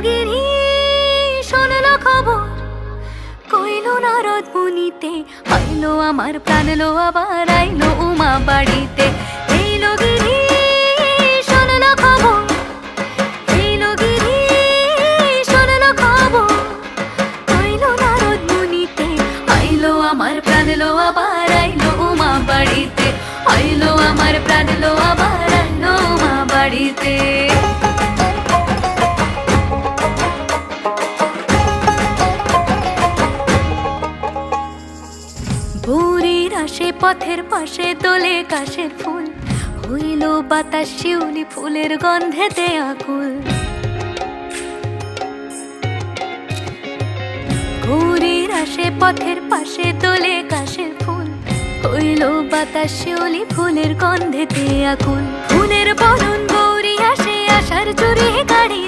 গিরি শোনলো খবর, কইলো নারদ মুনিতে, আইলো আমার প্রাণ লো আবার আইলো উমা বাড়িতে। এইলো গিরি শোনলো খবর, এইলো গিরি শোনলো খবর, কইলো নারদ মুনিতে, আইলো আমার প্রাণ লো আবার আইলো উমা বাড়িতে, আইলো আমার প্রাণ লো আবার আইলো উমা বাড়িতে। ভোরের আসে পথের পাশে দোলে কাশের ফুল, হইল বাতাস শিউলি ফুলের গন্ধেতে আকুল। ভোরের আসে পথের পাশে দোলে কাশের ফুল, হইল বাতাস শিউলি ফুলের গন্ধেতে আকুল। ফুলের বরণ গৌরী আসে আশার চুরি গাড়ি